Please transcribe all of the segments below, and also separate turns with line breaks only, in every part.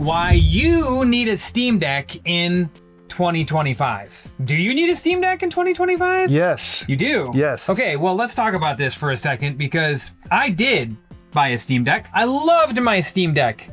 why you need a Steam Deck in 2025. Do you need a Steam Deck in 2025?
Yes.
You do?
Yes.
Okay, well, let's talk about this for a second because I did buy a Steam Deck. I loved my Steam Deck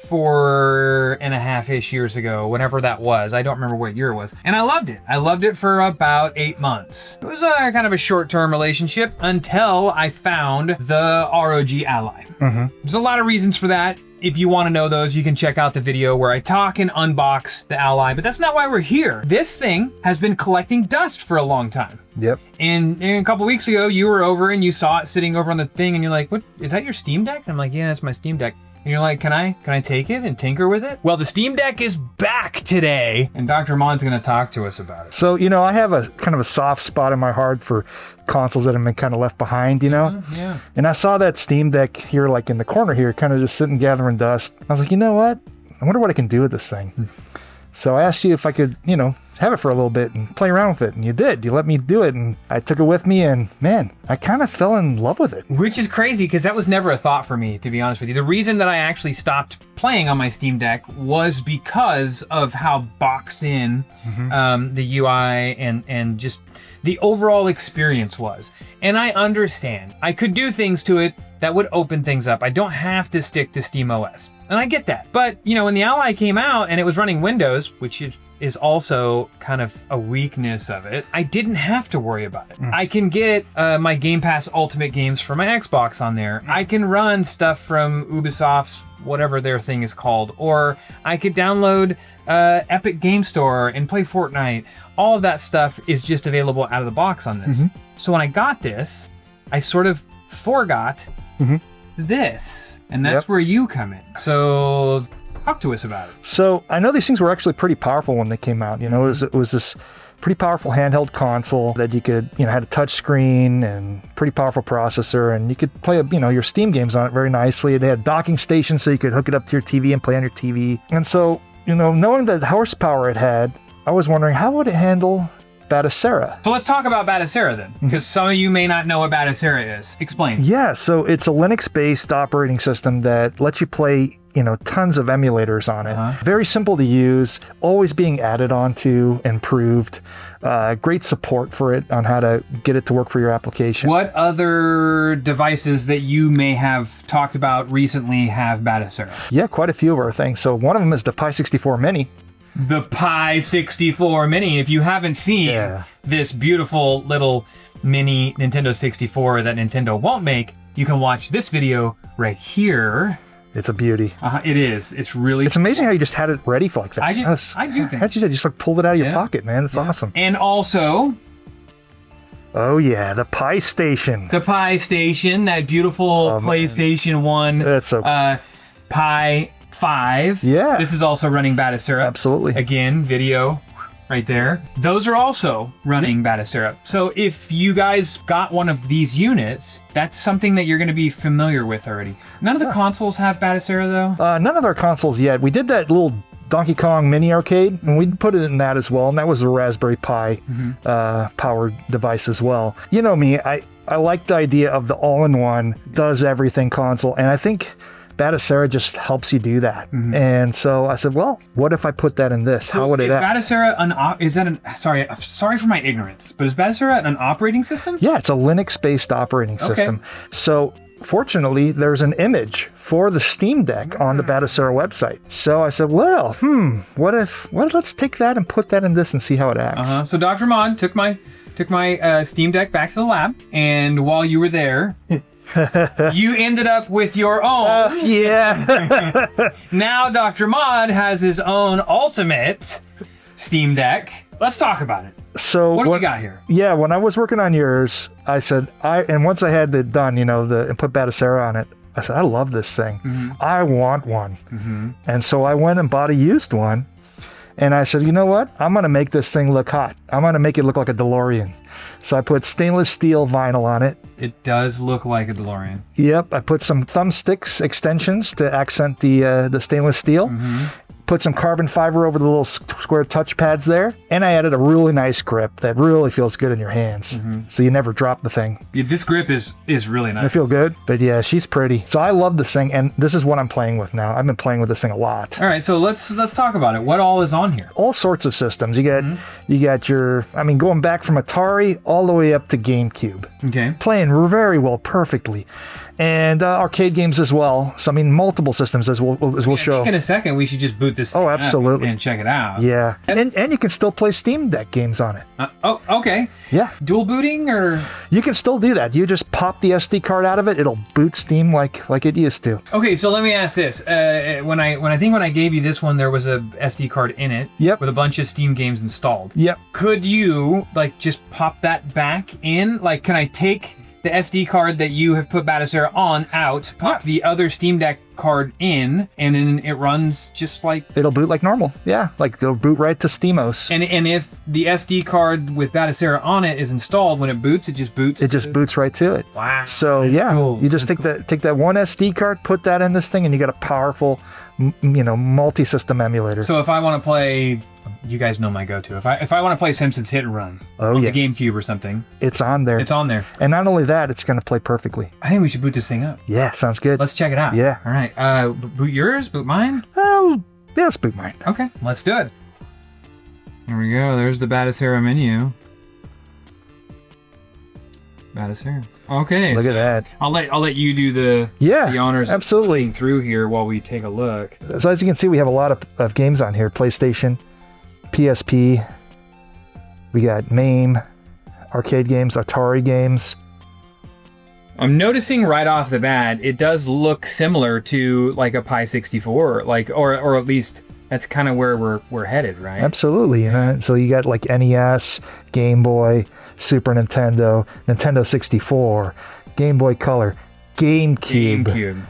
4.5-ish years ago, whenever that was. I don't remember what year it was. And I loved it. I loved it for about 8 months. It was a kind of a short-term relationship until I found the ROG Ally. There's a lot of reasons for that. If you want to know those, you can check out the video where I talk and unbox the Ally, but that's not why we're here. This thing has been collecting dust for a long time.
Yep.
And a couple weeks ago, you were over and you saw it sitting over on the thing and you're like, what, is that your Steam Deck? And I'm like, yeah, it's my Steam Deck. And you're like, can I take it and tinker with it? Well, the Steam Deck is back today, and Dr. Mon's gonna talk to us about it.
So, you know, I have a kind of a soft spot in my heart for consoles that have been kind of left behind, you know?
Yeah.
And I saw that Steam Deck here, like in the corner here, kind of just sitting gathering dust. I was like, you know what? I wonder what I can do with this thing. So I asked you if I could, you know, have it for a little bit and play around with it, and you did. You let me do it, and I took it with me, and man, I kind of fell in love with it.
Which is crazy, because that was never a thought for me, to be honest with you. The reason that I actually stopped playing on my Steam Deck was because of how boxed in the UI and just the overall experience was. And I understand. I could do things to it that would open things up. I don't have to stick to SteamOS. And I get that. But, you know, when the Ally came out and it was running Windows, which is also kind of a weakness of it, I didn't have to worry about it. I can get my Game Pass Ultimate games for my Xbox on there. I can run stuff from Ubisoft's, whatever their thing is called, or I could download Epic Game Store and play Fortnite. All of that stuff is just available out of the box on this. So when I got this, I sort of forgot this, and that's where you come in. So talk to us about it.
So I know these things were actually pretty powerful when they came out. You know, it was this pretty powerful handheld console that you could, you know, had a touch screen and pretty powerful processor, and you could play, you know, your Steam games on it very nicely. They had docking stations so you could hook it up to your TV and play on your TV. And so, you know, knowing the horsepower it had, I was wondering how would it handle Batocera.
So let's talk about Batocera then, because some of you may not know what Batocera is. Explain.
Yeah, so it's a Linux-based operating system that lets you play, you know, tons of emulators on it. Very simple to use, always being added onto, improved. Great support for it on how to get it to work for your application.
What other devices that you may have talked about recently have Batocera?
Yeah, quite a few of our things. So one of them is the Pi 64 Mini.
The Pi 64 Mini. If you haven't seen this beautiful little mini Nintendo 64 that Nintendo won't make, you can watch this video right here.
It's a beauty.
It is. It's really...
It's amazing how you just had it ready for like that.
I do think.
How'd you say? You just like pulled it out of your pocket, man. It's awesome.
And also...
Oh yeah, the Pi Station.
The Pi Station, that beautiful PlayStation 1
That's so
Pi 5.
Yeah.
This is also running Batocera.
Absolutely.
Again, video right there. Those are also running Batocera. So if you guys got one of these units, that's something that you're going to be familiar with already. None of the consoles have Batocera though?
None of our consoles yet. We did that little Donkey Kong mini arcade, and we put it in that as well, and that was a Raspberry Pi powered device as well. You know me, I like the idea of the all-in-one, does everything console, and I think Batocera just helps you do that. And so I said, well, what if I put that in this? How would it act?
Batocera is that an sorry for my ignorance, but is Batocera an operating system?
Yeah, it's a Linux-based operating system. So fortunately, there's an image for the Steam Deck on the Batocera website. So I said, well, let's take that and put that in this and see how it acts.
So Dr. Mod took my Steam Deck back to the lab, and while you were there, you ended up with your own. Now Dr. Mod has his own ultimate Steam Deck. Let's talk about it.
So
what do we got here?
Yeah, when I was working on yours, I said, and once I had it done, you know, and put Batocera on it, I said, I love this thing. I want one. And so I went and bought a used one. And I said, you know what? I'm going to make this thing look hot. I'm going to make it look like a DeLorean. So I put stainless steel vinyl on it.
It does look like a DeLorean.
Yep. I put some thumbsticks extensions to accent the stainless steel. put some carbon fiber over the little square touch pads there, and I added a really nice grip that really feels good in your hands. So you never drop the thing.
Yeah, this grip is really nice.
I feel good, but yeah, she's pretty. So I love this thing, and this is what I'm playing with now. I've been playing with this thing a lot.
All right, so let's talk about it. What all is on here?
All sorts of systems. You got your, I mean, going back from Atari all the way up to GameCube.
Okay.
Playing very well, perfectly. And arcade games as well. So I mean, multiple systems as we'll show.
I think in a second we should just boot this thing up
absolutely.
and check it out.
Yeah, and you can still play Steam Deck games on it.
Oh, okay.
Yeah.
Dual booting or?
You can still do that. You just pop the SD card out of it. It'll boot Steam like it used to.
Okay, so let me ask this: when I gave you this one, there was a SD card in it.
Yep.
With a bunch of Steam games installed.
Yep.
Could you like just pop that back in? Like, can I take the SD card that you have put Batocera on out, pop the other Steam Deck card in, and then it runs just like...
It'll boot like normal. Yeah, like it'll boot right to Steamos.
And if the SD card with Batocera on it is installed, when it boots, it just boots.
It just boots right to it.
Wow.
So yeah,
cool.
you just take that one SD card, put that in this thing, and you got a powerful, multi-system emulator.
So if I want to play, you guys know my go-to. If I want to play Simpsons Hit and Run on the GameCube or something,
it's on there.
It's on there.
And not only that, it's going to play perfectly.
I think we should boot this thing up.
Yeah, sounds good.
Let's check it out.
Yeah.
All right. Boot yours? Boot mine?
Oh, yeah, let's boot mine.
Okay, let's do it. Here we go. There's the Batocera menu. Batocera. Okay.
Look at that.
I'll let you do the honors.
Absolutely.
Of through here while we take a look.
So as you can see, we have a lot of games on here. PlayStation, PSP. We got MAME, arcade games, Atari games.
I'm noticing right off the bat, it does look similar to like a Pi 64, like or at least that's kind of where we're headed, right?
Absolutely. So you got like NES, Game Boy, Super Nintendo, Nintendo 64, Game Boy Color, GameCube,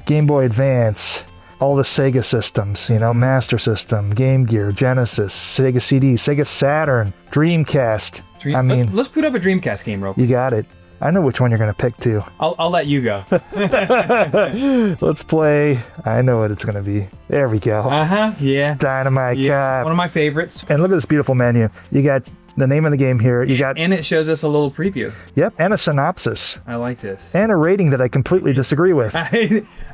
Game Boy Advance, all the Sega systems, Master System, Game Gear, Genesis, Sega CD, Sega Saturn, Dreamcast.
Let's put up a Dreamcast game real quick.
You got it. I know which one you're going to pick, too.
I'll let you go.
Let's play. I know what it's going to be. There we go.
Yeah.
Dynamite Cop.
One of my favorites.
And look at this beautiful menu. You got the name of the game here.
And it shows us a little preview.
Yep, and a synopsis.
I like this.
And a rating that I completely disagree with.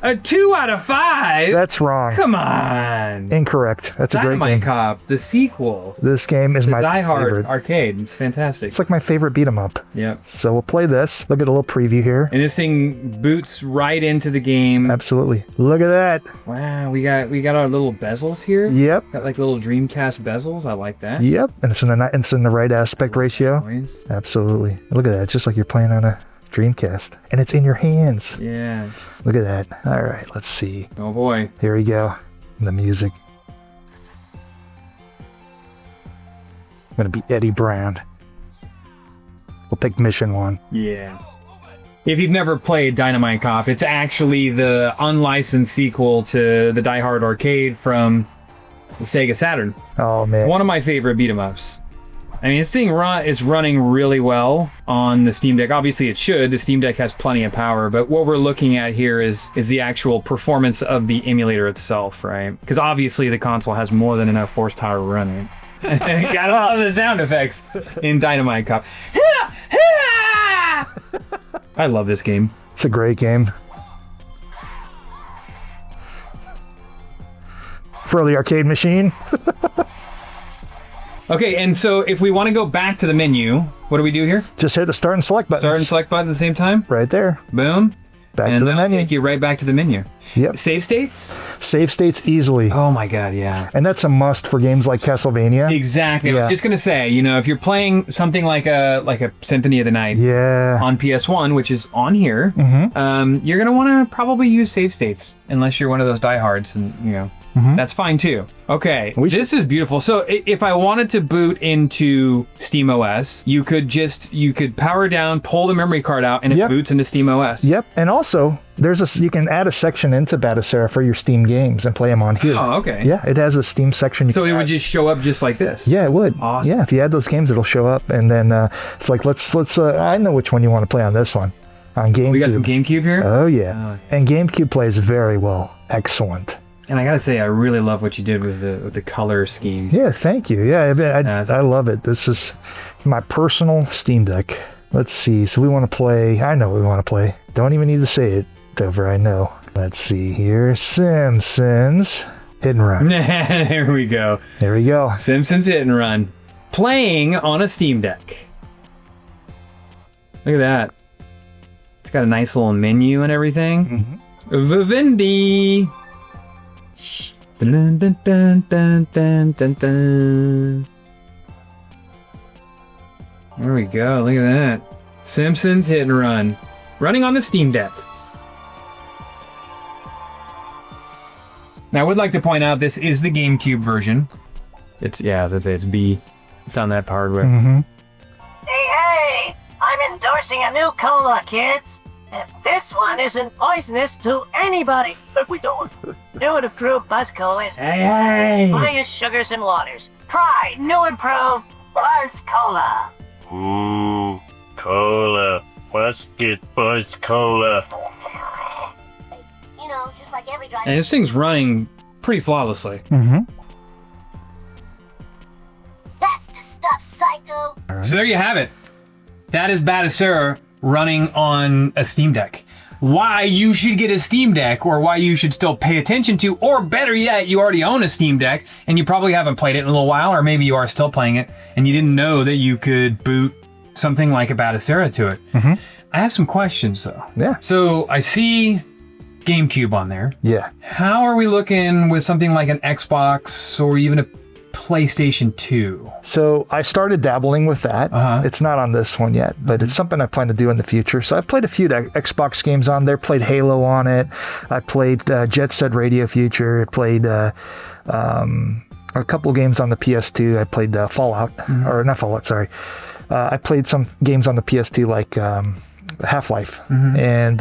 A 2 out of 5?
That's wrong.
Come on.
Incorrect. That's a great game.
Dynamite Cop, the sequel.
This game is my
Die Hard
favorite.
arcade. It's fantastic.
It's like my favorite beat 'em up.
Yep.
So we'll play this. Look at a little preview here.
And this thing boots right into the game.
Absolutely. Look at that.
Wow, we got our little bezels here.
Yep.
Got like little Dreamcast bezels. I like that.
Yep. And it's in the right aspect ratio.
Nice.
Absolutely. Look at that. Just like you're playing on a Dreamcast. And it's in your hands.
Yeah.
Look at that. All right, let's see.
Oh boy.
Here we go. The music. I'm gonna be Eddie Brown. We'll pick Mission 1.
Yeah. If you've never played Dynamite Cop, it's actually the unlicensed sequel to the Die Hard arcade from the Sega Saturn.
Oh man.
One of my favorite beat 'em ups. I mean, this thing is running really well on the Steam Deck. Obviously, it should. The Steam Deck has plenty of power, but what we're looking at here is the actual performance of the emulator itself, right? Because obviously, the console has more than enough horsepower to run it. Got all the sound effects in Dynamite Cop. I love this game.
It's a great game. For the arcade machine.
Okay, and so if we want to go back to the menu, what do we do here?
Just hit the start and select button.
Start and select button at the same time?
Right there.
Boom.
Back
and
to the
that'll
menu.
take you right back to the menu.
Yep.
Save states?
Save states easily.
Oh my god, yeah.
And that's a must for games like Castlevania.
Exactly. I
Yeah.
was just gonna say, if you're playing something like a Symphony of the Night
Yeah.
on PS1, which is on here, you're gonna want to probably use save states unless you're one of those diehards, and that's fine too. Okay, this is beautiful. So if I wanted to boot into SteamOS, you could power down, pull the memory card out, and it boots into SteamOS.
Yep. And also, you can add a section into Batocera for your Steam games and play them on here.
Oh, okay.
Yeah, it has a Steam section.
So it would just show up just like this.
Yeah, it would.
Awesome.
Yeah, if you add those games, it'll show up, and then it's like let's. I know which one you want to play on this one. On GameCube.
We got some GameCube here.
Oh yeah, and GameCube plays very well. Excellent.
And I gotta say, I really love what you did with the color scheme.
Yeah, thank you. Yeah, I love it. This is my personal Steam Deck. Let's see. So we want to play. I know what we want to play. Don't even need to say it, Tofer. I know. Let's see here. Simpsons Hit and Run.
There we go.
There we go.
Simpsons Hit and Run. Playing on a Steam Deck. Look at that. It's got a nice little menu and everything. Vivendi. Dun, dun, dun, dun, dun, dun, dun. There we go. Look at that. Simpsons Hit and Run. Running on the Steam Deck. Now, I would like to point out this is the GameCube version. It's B. It's on that hardware.
Hey, I'm endorsing a new cola, kids. And this one isn't poisonous to anybody. But we don't. New and improved Buzz Colas.
Hey!
Highest sugars and waters. Try new improved Buzz Cola.
Ooh, cola. Let's get Buzz Cola.
You know, just like every driver.
And this thing's running pretty flawlessly.
That's the stuff, psycho.
So there you have it. That is Batocera running on a Steam Deck. Why you should get a Steam Deck, or why you should still pay attention to, or better yet, you already own a Steam Deck and you probably haven't played it in a little while, or maybe you are still playing it and you didn't know that you could boot something like a Batocera to it. I have some questions though.
Yeah.
So I see GameCube on there.
Yeah.
How are we looking with something like an Xbox or even a PlayStation 2?
So I started dabbling with that. It's not on this one yet, but it's something I plan to do in the future. So I've played a few Xbox games on there, played Halo on it. I played Jet Set Radio Future. I played a couple games on the PS2. I played Fallout, or not Fallout, sorry. I played some games on the PS2 like Half-Life, and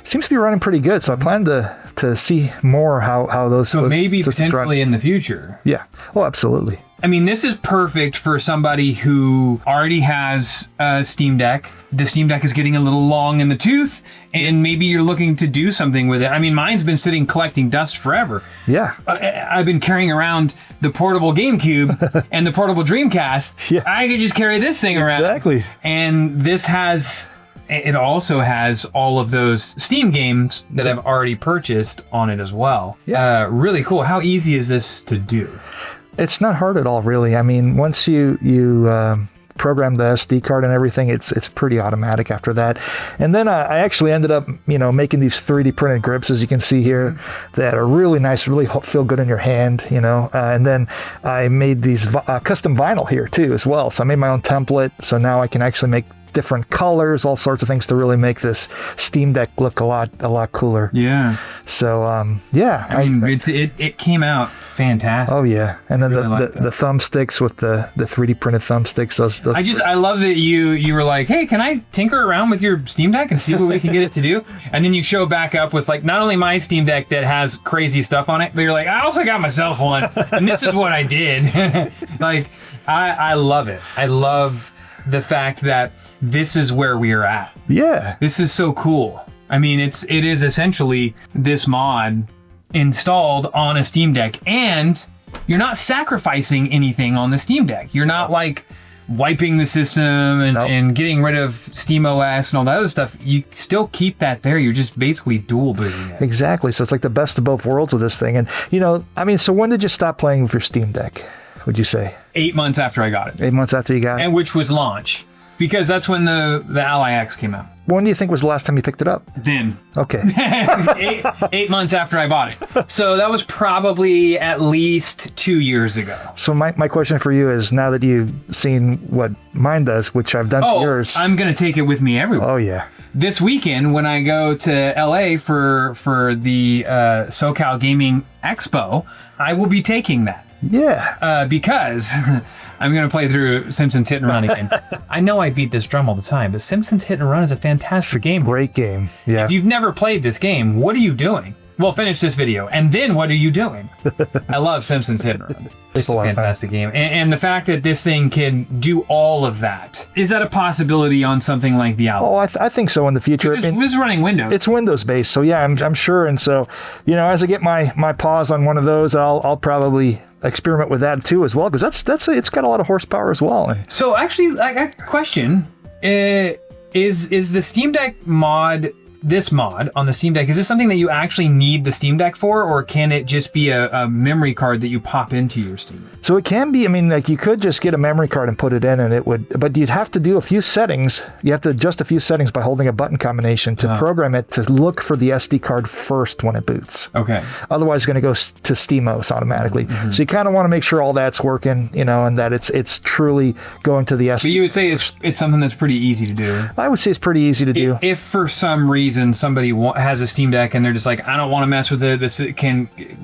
seems to be running pretty good. So I plan to see more how those.
So
those
maybe
systems
potentially
run.
in the future.
Yeah. Oh, absolutely.
I mean, this is perfect for somebody who already has a Steam Deck. The Steam Deck is getting a little long in the tooth, and maybe you're looking to do something with it. I mean, mine's been sitting collecting dust forever.
Yeah.
I've been carrying around the portable GameCube and the portable Dreamcast.
Yeah.
I could just carry this thing around.
Exactly.
And this has... It also has all of those Steam games that I've already purchased on it as well.
Yeah.
Really cool. How easy is this to do?
It's not hard at all, really. I mean, once you program the SD card and everything, it's pretty automatic after that. And then I actually ended up, making these 3D printed grips, as you can see here, that are really nice, really feel good in your hand, and then I made these custom vinyl here too as well. So I made my own template. So now I can actually make different colors, all sorts of things to really make this Steam Deck look a lot cooler.
Yeah.
So yeah,
I mean, it came out fantastic.
Oh yeah, and then
Really like
the thumbsticks with the 3D printed thumbsticks. Those
I love that you were like, hey, can I tinker around with your Steam Deck and see what we can get it to do? And then you show back up with like not only my Steam Deck that has crazy stuff on it, but you're like, I also got myself one, and this is what I did. Like, I love it. I love the fact that this is where we are at.
Yeah.
This is so cool. I mean, it is essentially this mod installed on a Steam Deck, and you're not sacrificing anything on the Steam Deck. You're not like wiping the system and getting rid of SteamOS and all that other stuff. You still keep that there. You're just basically dual booting it.
Exactly. So it's like the best of both worlds with this thing. And so when did you stop playing with your Steam Deck, would you say?
8 months after I got it.
8 months after you got it?
And which was launch. Because that's when the Ally X came out.
When do you think was the last time you picked it up?
Then.
Okay.
8 months after I bought it. So that was probably at least 2 years ago.
So my question for you is, now that you've seen what mine does, which I've done to yours.
I'm going to take it with me everywhere.
Oh, yeah.
This weekend, when I go to LA for the SoCal Gaming Expo, I will be taking that.
Yeah.
Because I'm going to play through Simpsons Hit and Run again. I know I beat this drum all the time, but Simpsons Hit and Run is a fantastic game.
Great game. Yeah.
If you've never played this game, what are you doing? Well, finish this video, and then what are you doing? I love Simpsons Hit and Run. It's a fantastic game. And the fact that this thing can do all of that, is that a possibility on something like the Ally?
Oh, I think so in the future.
This is running Windows.
It's Windows based, so yeah, I'm sure. And so, you know, as I get my paws on one of those, I'll probably experiment with that too as well, because it's got a lot of horsepower as well.
So actually, I got a question. Is the Steam Deck mod, this mod on the Steam Deck, is this something that you actually need the Steam Deck for, or can it just be a memory card that you pop into your Steam Deck?
So it can be, I mean, like you could just get a memory card and put it in and it would, but you'd have to do a few settings. You have to adjust a few settings by holding a button combination to program it to look for the SD card first when it boots.
Okay.
Otherwise it's going to go to SteamOS automatically. So you kind of want to make sure all that's working, you know, and that it's truly going to the SD.
But you would say it's something that's pretty easy to do.
I would say it's pretty easy to do.
If for some reason somebody has a Steam Deck and they're just like, I don't want to mess with it,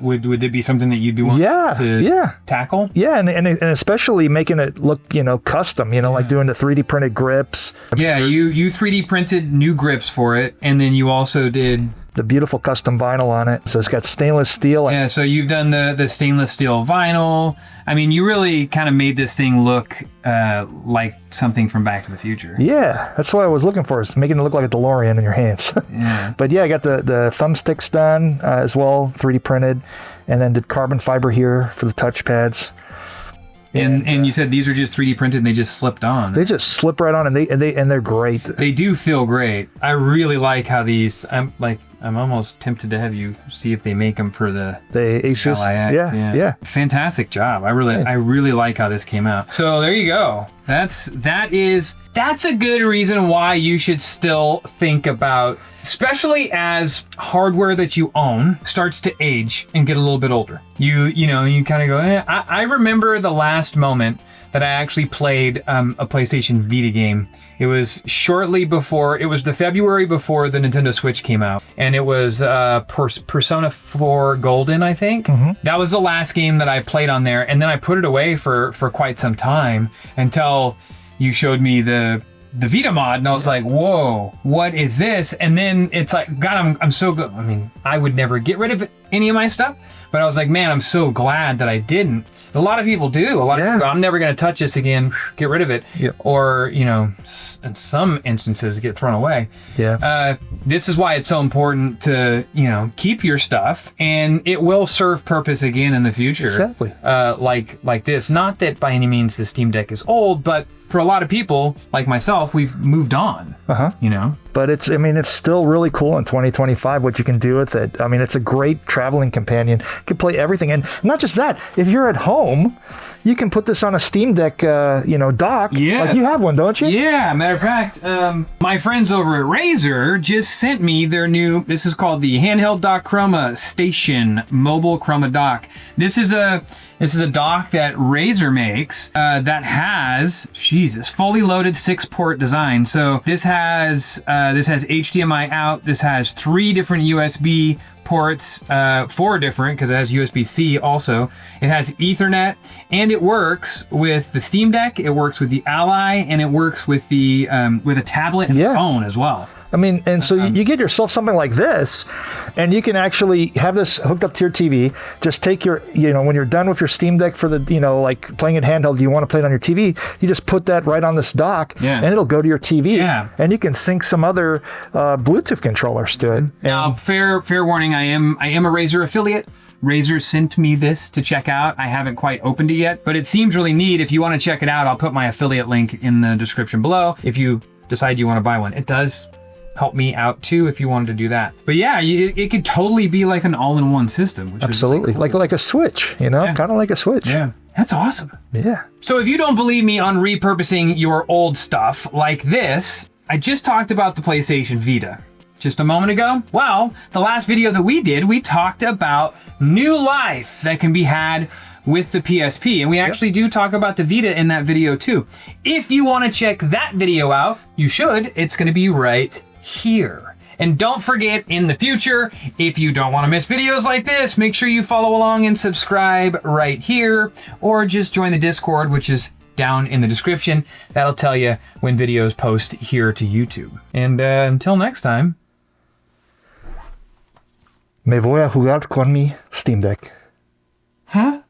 would it be something that you'd be wanting to tackle?
Yeah, and especially making it look, you know, custom, you know, like doing the 3D printed grips.
Yeah, you 3D printed new grips for it, and then you also did
the beautiful custom vinyl on it. So it's got stainless steel.
Yeah, so you've done the stainless steel vinyl. I mean, you really kind of made this thing look like something from Back to the Future.
Yeah, that's what I was looking for, is making it look like a DeLorean in your hands.
Yeah.
But yeah, I got the thumbsticks done as well, 3D printed, and then did carbon fiber here for the touchpads.
And you said these are just 3D printed and they just slipped on.
They just slip right on, and they're great.
They do feel great. I really like how these. I'm almost tempted to have you see if they make them for the
Ally X. Yeah.
Fantastic job. I really like how this came out. So there you go. That's a good reason why you should still think about, especially as hardware that you own starts to age and get a little bit older. You kind of go, I remember the last moment that I actually played a PlayStation Vita game. It was the February before the Nintendo Switch came out, and it was Persona 4 Golden, I think. That was the last game that I played on there, and then I put it away for quite some time until you showed me the Vita mod, and I was like, whoa, what is this? And then it's like, God, I'm so good. I mean, I would never get rid of any of my stuff, but I was like, man, I'm so glad that I didn't. A lot of people do. A lot of people, I'm never going to touch this again, get rid of it. Yep. Or, you know, in some instances, get thrown away. Yeah. This is why it's so important to, you know, keep your stuff, and it will serve purpose again in the future.
Exactly.
Like this. Not that by any means the Steam Deck is old, but for a lot of people, like myself, we've moved on. You know?
But it's still really cool in 2025 what you can do with it. I mean, it's a great traveling companion. You can play everything. And not just that, if you're at home, you can put this on a Steam Deck, dock.
Yeah.
Like you have one, don't you?
Yeah. Matter of fact, my friends over at Razer just sent me their new, this is called the Handheld Dock Chroma Station Mobile Chroma Dock. This is a dock that Razer makes that has, fully loaded 6-port design. So this has HDMI out. This has 3 different USB ports, 4 different because it has USB-C also. It has Ethernet, and it works with the Steam Deck. It works with the Ally, and it works with the with a tablet and phone as well.
I mean, and so you get yourself something like this, and you can actually have this hooked up to your TV. Just take your, when you're done with your Steam Deck for the, like playing it handheld, you want to play it on your TV, you just put that right on this dock, and it'll go to your TV. Yeah. And you can sync some other Bluetooth controllers to it.
Now, fair warning, I am a Razer affiliate. Razer sent me this to check out. I haven't quite opened it yet, but it seems really neat. If you want to check it out, I'll put my affiliate link in the description below if you decide you want to buy one. It does help me out too if you wanted to do that. But yeah, it could totally be like an all-in-one system. Which
absolutely,
is really cool.
like a Switch, kind of like a Switch.
Yeah, that's awesome.
Yeah.
So if you don't believe me on repurposing your old stuff like this, I just talked about the PlayStation Vita just a moment ago. Well, the last video that we did, we talked about new life that can be had with the PSP, and we actually do talk about the Vita in that video too. If you want to check that video out, you should. It's going to be right here. And don't forget, in the future, if you don't want to miss videos like this, make sure you follow along and subscribe right here, or just join the Discord, which is down in the description. That'll tell you when videos post here to YouTube. And until next time,
Me voy a jugar con mi Steam Deck.
Huh?